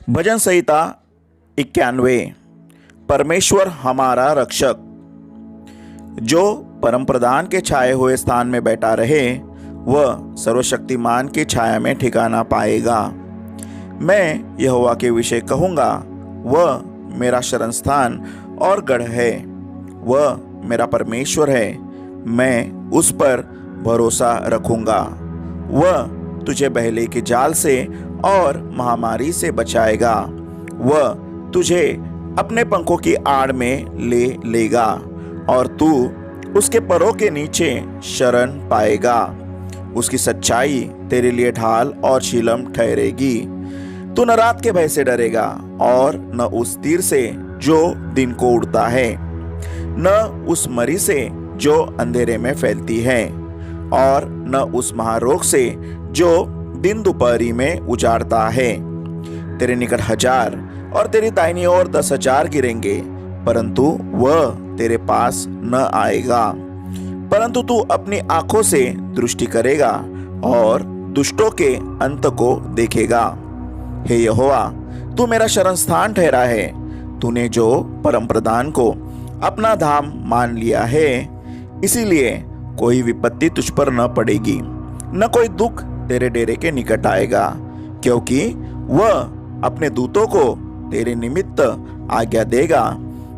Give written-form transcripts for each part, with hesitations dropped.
भजन संहिता 91। परमेश्वर हमारा रक्षक। जो परम प्रधान के छाए हुए स्थान में बैठा रहे वह सर्वशक्तिमान की छाया में ठिकाना पाएगा। मैं यहोवा के विषय कहूँगा, वह मेरा शरण स्थान और गढ़ है, वह मेरा परमेश्वर है, मैं उस पर भरोसा रखूँगा। वह तुझे बहेले के जाल से और महामारी से बचाएगा, वह तुझे अपने पंखों की आड़ में ले लेगा और तू उसके परों के नीचे शरण पाएगा। उसकी सच्चाई तेरे लिए ढाल और झिलम ठहरेगी। तू न रात के भय से डरेगा और न उस तीर से जो दिन को उड़ता है, न उस मरी से जो अंधेरे में फैलती है, और न उस महारोग से जो दिन दोपहरी में उजाड़ता है। तेरे निकट 1000 और तेरी दाहिनी ओर 10,000 गिरेंगे, परंतु वह तेरे पास न आएगा। परंतु तू अपनी आंखों से दृष्टि करेगा और दुष्टों के अंत को देखेगा। हे यहोवा, तू मेरा शरण स्थान ठहरा है। तूने जो परम प्रधान को अपना धाम मान लिया है, इसीलिए कोई विपत्ति तुझ पर न पड़ेगी, न कोई दुख तेरे डेरे के निकट आएगा, क्योंकि वह अपने दूतों को तेरे निमित्त आज्ञा देगा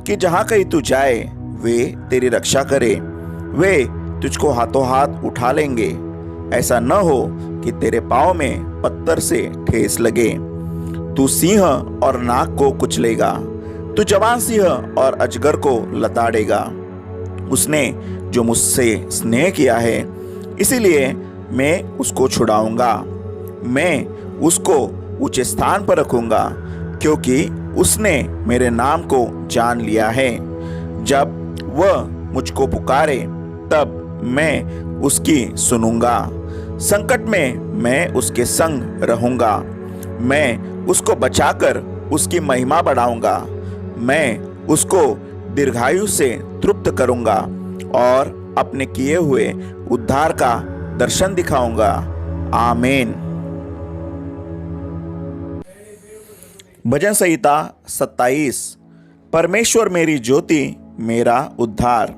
कि जहां कहीं तू जाए वे तेरी रक्षा करे। वे तुझको हाथों हाथ उठा लेंगे, ऐसा न हो कि तेरे पाँव में पत्थर से ठेस लगे। तू सिंह और नाग को कुचलेगा, तू जवान सिंह और अजगर को लताड़ेगा। उसने जो मुझसे स्नेह किया है, इसीलिए मैं उसको छुड़ाऊंगा। मैं उसको ऊंचे स्थान पर रखूंगा, क्योंकि उसने मेरे नाम को जान लिया है। जब वह मुझको पुकारे तब मैं उसकी सुनूंगा। संकट में मैं उसके संग रहूंगा। मैं उसको बचाकर उसकी महिमा बढ़ाऊंगा। मैं उसको दीर्घायु से तृप्त करूंगा और अपने किए हुए उद्धार का दर्शन दिखाऊंगा। आमीन। भजन संहिता 27। परमेश्वर मेरी ज्योति, मेरा उद्धार।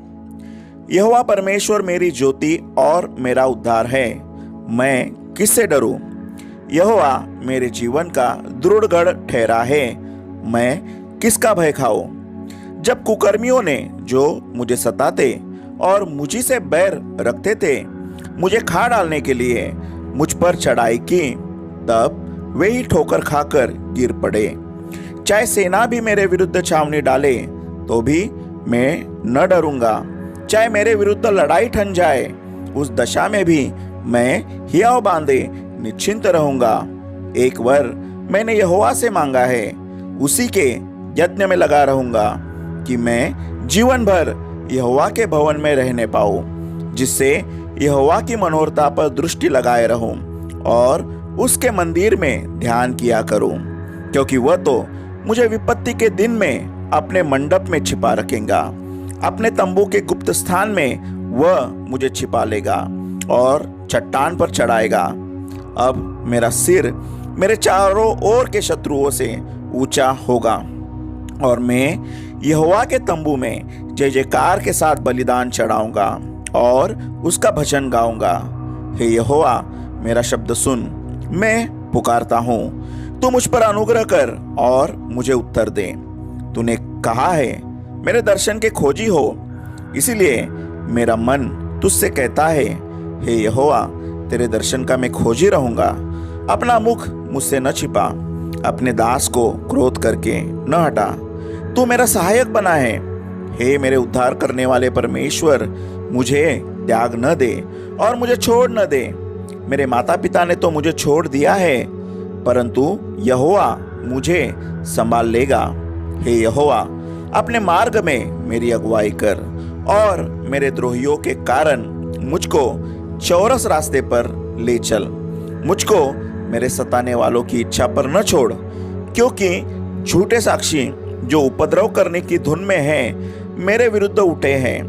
यहोवा परमेश्वर मेरी ज्योति और मेरा उद्धार है, मैं किससे डरूं? यहोवा मेरे जीवन का दृढ़ गढ़ ठहरा है, मैं किसका भय खाऊं? जब कुकर्मियों ने जो मुझे सताते और मुझी से बैर रखते थे, मुझे खा डालने के लिए मुझ पर चढ़ाई की, तब वे ही ठोकर खाकर गिर पड़े। चाहे सेना भी मेरे विरुद्ध छावनी डाले तो भी मैं न डरूंगा। चाहे मेरे विरुद्ध लड़ाई ठन जाए, उस दशा में भी मैं हियाव बांधे निश्चिंत रहूंगा। एक वर मैंने यहोवा से मांगा है, उसी के यत्न में लगा रहूंगा कि मैं जीवन भर यहोवा के भवन में रहने पाऊं, जिससे यहोवा की मनोहरता पर दृष्टि लगाए रहूं और उसके मंदिर में ध्यान किया करूं, क्योंकि वह तो मुझे विपत्ति के दिन में अपने मंडप में छिपा रखेगा। अपने तंबू के गुप्त स्थान में वह मुझे छिपा लेगा और चट्टान पर चढ़ाएगा। अब मेरा सिर मेरे चारों ओर के शत्रुओं से ऊंचा होगा और मैं यहोवा के तंबू में जय जयकार के साथ बलिदान चढ़ाऊंगा और उसका भजन गाऊंगा। हे यहोवा, मेरा शब्द सुन, मैं पुकारता हूँ, तू मुझ पर अनुग्रह कर और मुझे उत्तर दे। तूने कहा है, मेरे दर्शन के खोजी हो, इसीलिए मेरा मन तुझसे कहता है, हे यहोवा, तेरे दर्शन का मैं खोजी रहूंगा। अपना मुख मुझसे न छिपा, अपने दास को क्रोध करके न हटा। तू मेरा सहायक बना है। हे मेरे उद्धार करने वाले परमेश्वर, मुझे त्याग न दे और मुझे छोड़ न दे। मेरे माता पिता ने तो मुझे छोड़ दिया है, परंतु यहोवा मुझे संभाल लेगा। हे यहोवा, अपने मार्ग में मेरी अगुवाई कर और मेरे द्रोहियों के कारण मुझको चौरस रास्ते पर ले चल। मुझको मेरे सताने वालों की इच्छा पर न छोड़, क्योंकि झूठे साक्षी जो उपद्रव करने की धुन में हैं, मेरे विरुद्ध उठे हैं।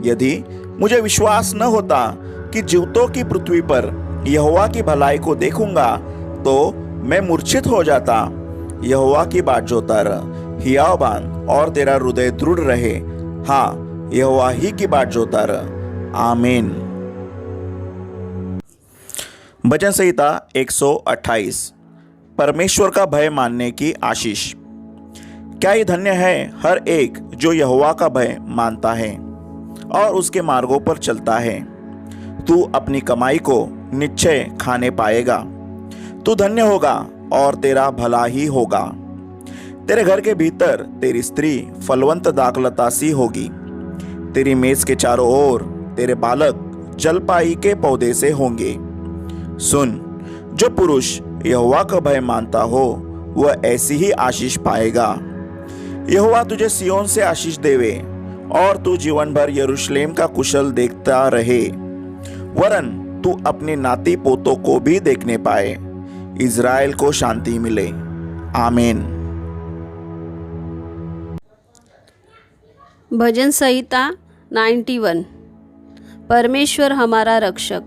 यदि मुझे विश्वास न होता कि जीवतों की पृथ्वी पर यहोवा की भलाई को देखूंगा, तो मैं मूर्छित हो जाता। यहोवा की बाट जोता रह, हियाव बांध और तेरा हृदय दृढ़ रहे। हाँ, यहोवा ही की बाट जोता रह। आमीन। भजन संहिता 128। परमेश्वर का भय मानने की आशीष। क्या ही धन्य है हर एक जो यहोवा का भय मानता है और उसके मार्गों पर चलता है। तू अपनी कमाई को निश्चय खाने पाएगा। तू धन्य होगा और तेरा भला ही होगा। तेरे घर के भीतर तेरी स्त्री फलवंत दाखलता सी होगी। तेरी मेज के चारों ओर तेरे बालक जलपाई के पौधे से होंगे। सुन, जो पुरुष यहोवा का भय मानता हो वह ऐसी ही आशीष पाएगा। यहोवा तुझे सिय्योन से आशीष देवे और तू जीवन भर यरूशलेम का कुशल देखता रहे। वरन तू अपने नाती पोतों को भी देखने पाए। इज़राइल को शांति मिले। आमीन। भजन संहिता 91। परमेश्वर हमारा रक्षक।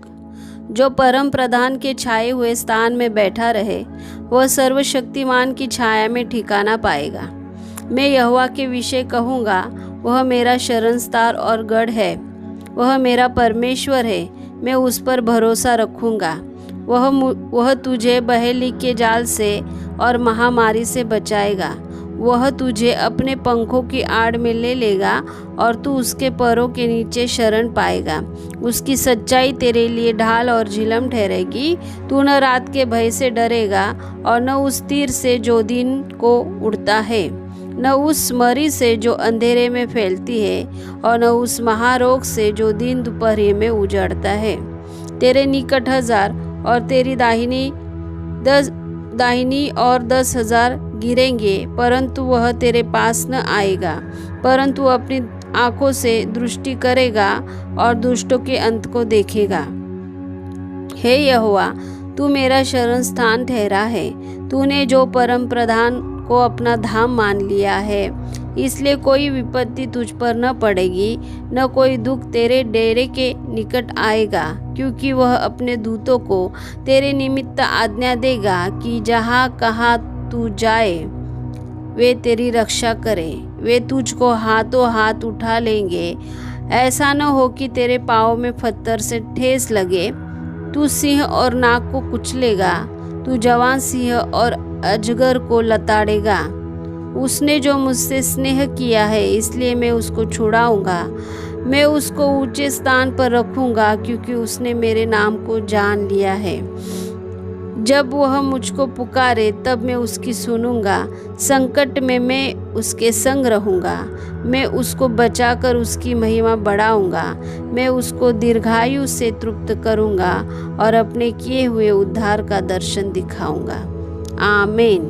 जो परम प्रधान के छाए हुए स्थान में बैठा रहे वह सर्वशक्तिमान की छाया में ठिकाना पाएगा। मैं यहोवा के विषय कहूँगा, वह मेरा शरणस्थान और गढ़ है। वह मेरा परमेश्वर है, मैं उस पर भरोसा रखूँगा। वह तुझे बहेली के जाल से और महामारी से बचाएगा। वह तुझे अपने पंखों की आड़ में ले लेगा और तू उसके पैरों के नीचे शरण पाएगा। उसकी सच्चाई तेरे लिए ढाल और झिलम ठहरेगी। तू न रात के भय से डरेगा और न उस तीर से जो दिन को उड़ता है, न उस मरी से जो अंधेरे में फैलती है, और न उस महारोग से जो दिन दोपहर में उजड़ता है। तेरे निकट 1000 और तेरी दाहिनी और 10,000 गिरेंगे, परंतु वह तेरे पास न आएगा। परंतु अपनी आंखों से दृष्टि करेगा और दुष्टों के अंत को देखेगा। हे यहोवा, तू मेरा शरण स्थान ठहरा है। तूने जो परम प्रधान को अपना धाम मान लिया है, इसलिए कोई विपत्ति तुझ पर न पड़ेगी, न कोई दुख तेरे डेरे के निकट आएगा। क्योंकि वह अपने दूतों को तेरे निमित्त आज्ञा देगा कि जहाँ कहाँ तू जाए वे तेरी रक्षा करें। वे तुझको हाथों हाथ उठा लेंगे, ऐसा न हो कि तेरे पाँव में पत्थर से ठेस लगे। तू सिंह और नाग को कुचलेगा, तू जवान सिंह और अजगर को लताड़ेगा। उसने जो मुझसे स्नेह किया है, इसलिए मैं उसको छुड़ाऊंगा। मैं उसको ऊंचे स्थान पर रखूंगा, क्योंकि उसने मेरे नाम को जान लिया है। जब वह मुझको पुकारे तब मैं उसकी सुनूंगा। संकट में मैं उसके संग रहूंगा। मैं उसको बचाकर उसकी महिमा बढ़ाऊंगा। मैं उसको दीर्घायु से तृप्त करूंगा और अपने किए हुए उद्धार का दर्शन दिखाऊंगा। आमीन।